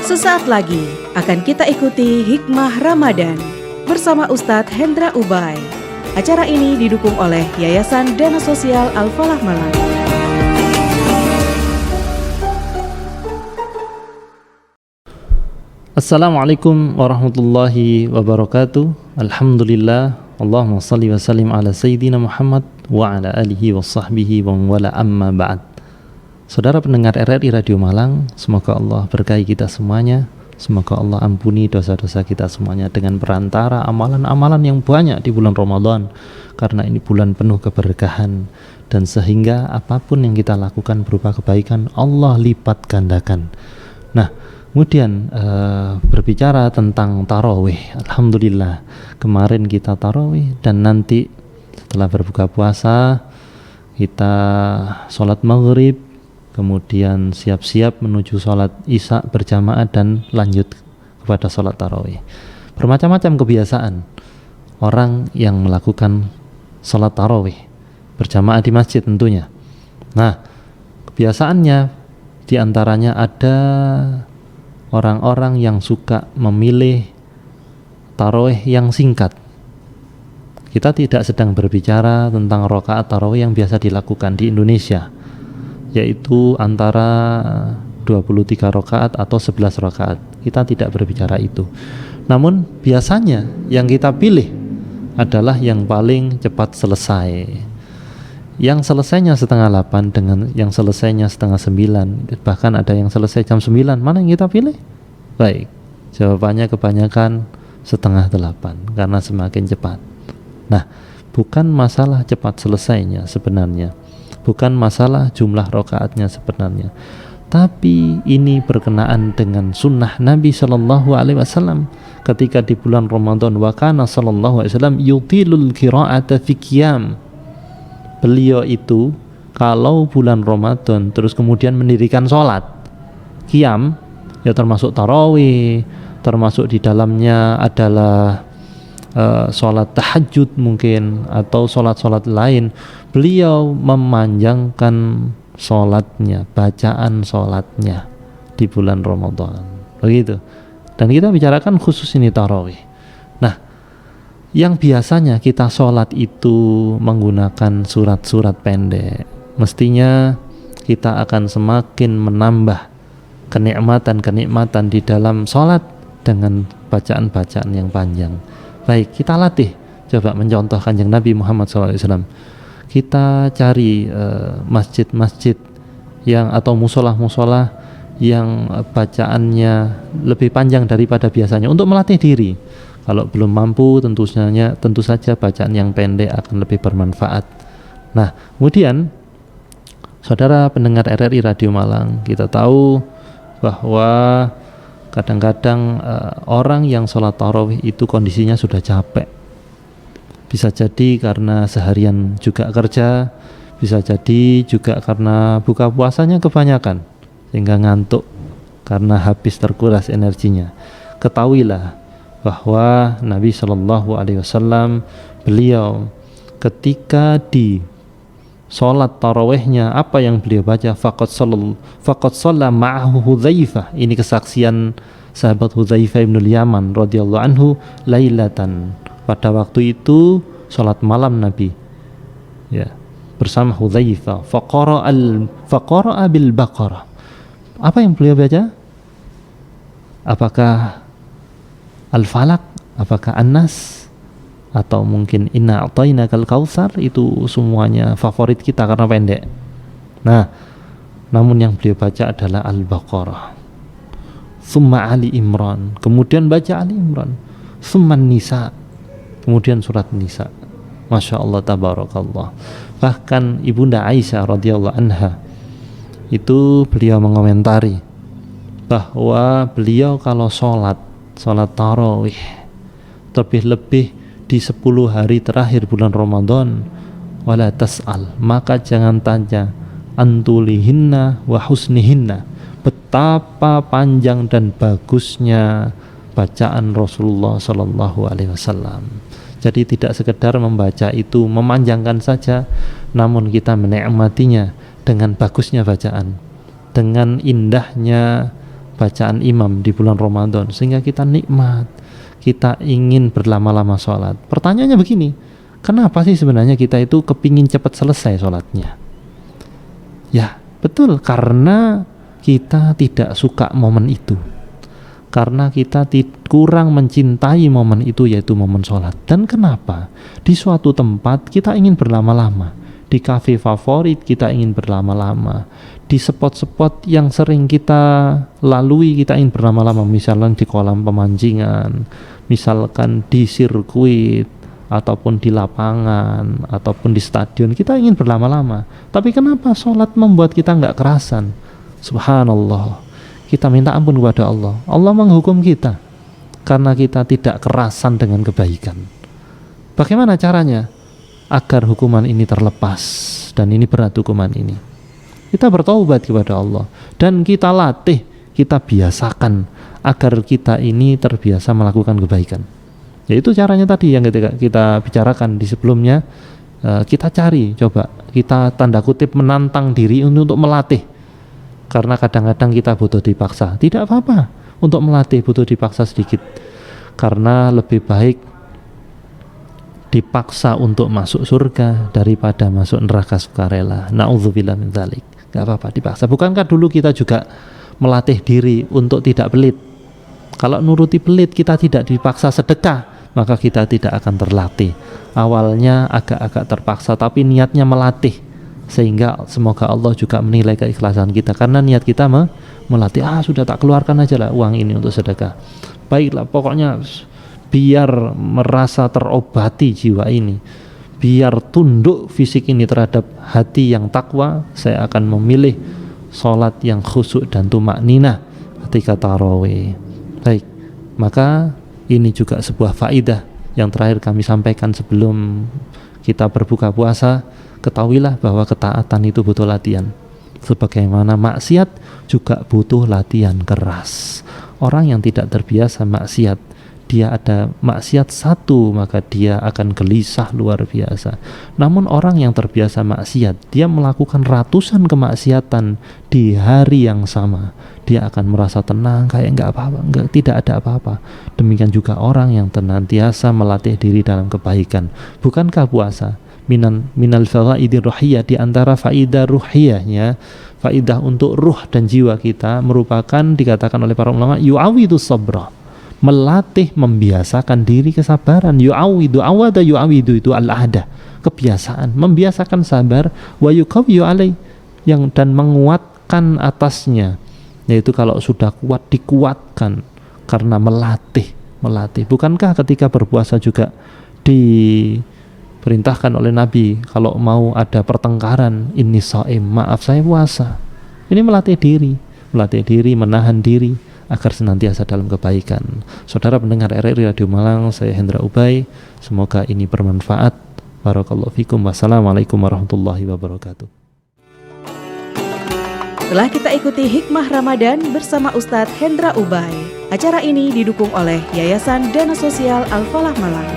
Sesaat lagi akan kita ikuti Hikmah Ramadan bersama Ustadz Hendra Ubay. Acara ini didukung oleh Yayasan Dana Sosial Al-Falah Malang. Assalamualaikum warahmatullahi wabarakatuh. Alhamdulillah. Allahumma salli wa sallim ala Sayyidina Muhammad wa ala alihi wa sahbihi wa wala amma ba'd. Saudara pendengar RRI Radio Malang, semoga Allah berkahi kita semuanya. Semoga Allah ampuni dosa-dosa kita semuanya dengan perantara amalan-amalan yang banyak di bulan Ramadan. Karena ini bulan penuh keberkahan, dan sehingga apapun yang kita lakukan berupa kebaikan, Allah lipat gandakan. Nah, kemudian berbicara tentang tarawih, alhamdulillah kemarin kita tarawih, dan nanti setelah berbuka puasa kita sholat maghrib, kemudian siap-siap menuju sholat isya berjamaah dan lanjut kepada sholat tarawih. Bermacam-macam kebiasaan orang yang melakukan sholat tarawih berjamaah di masjid tentunya. Nah, kebiasaannya diantaranya ada orang-orang yang suka memilih tarawih yang singkat. Kita tidak sedang berbicara tentang rakaat tarawih yang biasa dilakukan di Indonesia, yaitu antara 23 rakaat atau 11 rakaat. Kita tidak berbicara itu. Namun biasanya yang kita pilih adalah yang paling cepat selesai. Yang selesainya setengah 8 dengan yang selesainya setengah 9, bahkan ada yang selesai jam 9. Mana yang kita pilih? Baik, jawabannya kebanyakan setengah 8 karena semakin cepat. Nah, bukan masalah cepat selesainya sebenarnya, bukan masalah jumlah rakaatnya sebenarnya, tapi ini berkenaan dengan sunnah Nabi Shallallahu Alaihi Wasallam ketika di bulan Ramadan. Wa kana Shallallahu Alaihi Wasallam yutilul qira'ata fi qiyam. Beliau itu kalau bulan Ramadan terus kemudian mendirikan sholat qiyam, ya termasuk tarawih, termasuk di dalamnya adalah sholat tahajud mungkin, atau sholat-sholat lain. Beliau memanjangkan sholatnya, bacaan sholatnya di bulan Ramadan, begitu. Dan kita bicarakan khusus ini tarawih. Nah, yang biasanya kita sholat itu menggunakan surat-surat pendek, mestinya kita akan semakin menambah kenikmatan-kenikmatan di dalam sholat dengan bacaan-bacaan yang panjang. Baik, kita latih, coba mencontoh Kanjeng Nabi Muhammad SAW. Kita cari masjid-masjid yang atau musolah-musolah yang bacaannya lebih panjang daripada biasanya untuk melatih diri. Kalau belum mampu, tentu saja bacaan yang pendek akan lebih bermanfaat. Nah, kemudian saudara pendengar RRI Radio Malang, kita tahu bahwa kadang-kadang orang yang sholat tarawih itu kondisinya sudah capek. Bisa jadi karena seharian juga kerja, bisa jadi juga karena buka puasanya kebanyakan sehingga ngantuk karena habis terkuras energinya. Ketahuilah bahwa Nabi Shallallahu Alaihi Wasallam, beliau ketika di sholat tarawihnya, apa yang beliau baca? Faqad shalla ma'ahu Hudzaifah. Ini kesaksian sahabat Hudzaifah bin Yaman radhiyallahu anhu, lailatan. Pada waktu itu sholat malam Nabi, ya, bersama Hudzaifah. Faqara'a bil Baqarah. Apa yang beliau baca? Apakah Al-Falaq? Apakah An-Nas? Atau mungkin Inna a'tainakal kautsar? Itu semuanya favorit kita karena pendek. Nah, namun yang beliau baca adalah Al-Baqarah, summa Ali Imran, kemudian baca Ali Imran, summa Nisa, kemudian surat Nisa. Masya Allah, tabarakallah. Bahkan Ibunda Aisyah radhiyallahu anha itu beliau mengomentari bahwa beliau kalau sholat tarawih lebih-lebih di 10 hari terakhir bulan Ramadan, wala tas'al, maka jangan tanya antulihinna wa husnihinna, betapa panjang dan bagusnya bacaan Rasulullah Sallallahu Alaihi Wasallam. Jadi tidak sekedar membaca itu memanjangkan saja, namun kita menikmatinya dengan bagusnya bacaan, dengan indahnya bacaan imam di bulan Ramadan sehingga kita nikmat, kita ingin berlama-lama sholat. Pertanyaannya begini, kenapa sih sebenarnya kita itu kepingin cepat selesai sholatnya? Ya betul, karena kita tidak suka momen itu, karena kita kurang mencintai momen itu, yaitu momen sholat. Dan kenapa? Di suatu tempat kita ingin berlama-lama, di kafe favorit kita ingin berlama-lama, di spot-spot yang sering kita lalui kita ingin berlama-lama, misalkan di kolam pemancingan, misalkan di sirkuit, ataupun di lapangan, ataupun di stadion, kita ingin berlama-lama. Tapi kenapa sholat membuat kita nggak kerasan? Subhanallah, kita minta ampun kepada Allah. Allah menghukum kita karena kita tidak kerasan dengan kebaikan. Bagaimana caranya agar hukuman ini terlepas? Dan ini berat hukuman ini. Kita bertaubat kepada Allah dan kita latih, kita biasakan agar kita ini terbiasa melakukan kebaikan. Yaitu caranya tadi yang kita bicarakan di sebelumnya. Kita cari, coba kita tanda kutip menantang diri untuk melatih. Karena kadang-kadang kita butuh dipaksa. Tidak apa-apa untuk melatih, butuh dipaksa sedikit. Karena lebih baik dipaksa untuk masuk surga daripada masuk neraka sukarela. Na'udzubillah min dzalik. Gak apa-apa dipaksa. Bukankah dulu kita juga melatih diri untuk tidak pelit? Kalau nuruti pelit, kita tidak dipaksa sedekah, maka kita tidak akan terlatih. Awalnya agak-agak terpaksa, tapi niatnya melatih, sehingga semoga Allah juga menilai keikhlasan kita karena niat kita melatih. Sudah tak keluarkan aja lah uang ini untuk sedekah. Baiklah, pokoknya biar merasa terobati jiwa ini, biar tunduk fisik ini terhadap hati yang takwa, saya akan memilih sholat yang khusyuk dan tumakninah ketika tarawih. Baik, maka ini juga sebuah faidah yang terakhir kami sampaikan sebelum kita berbuka puasa. Ketahuilah bahwa ketaatan itu butuh latihan, sebagaimana maksiat juga butuh latihan keras. Orang yang tidak terbiasa maksiat, dia ada maksiat satu maka dia akan gelisah luar biasa. Namun orang yang terbiasa maksiat, dia melakukan ratusan kemaksiatan di hari yang sama, dia akan merasa tenang, kayak nggak apa-apa, tidak ada apa-apa. Demikian juga orang yang senantiasa melatih diri dalam kebaikan. Bukankah puasa minal fawaidir ruhiyah, di antara faidah ruhiyahnya, faidah untuk ruh dan jiwa kita, merupakan dikatakan oleh para ulama yu'awidu sabra, melatih, membiasakan diri kesabaran. Yu'awidu, awada yu'awidu itu al-ahda, kebiasaan, membiasakan sabar. Wa yuqawwiyu alai, yang dan menguatkan atasnya, yaitu kalau sudah kuat dikuatkan karena melatih. Bukankah ketika berpuasa juga diperintahkan oleh Nabi kalau mau ada pertengkaran, inni shaim, maaf saya puasa. Ini melatih diri, menahan diri agar senantiasa dalam kebaikan. Saudara pendengar RRI Radio Malang, saya Hendra Ubay, semoga ini bermanfaat. Barakallahu fikum. Wassalamualaikum warahmatullahi wabarakatuh. Telah kita ikuti Hikmah Ramadan bersama Ustadz Hendra Ubay. Acara ini didukung oleh Yayasan Dana Sosial Al-Falah Malang.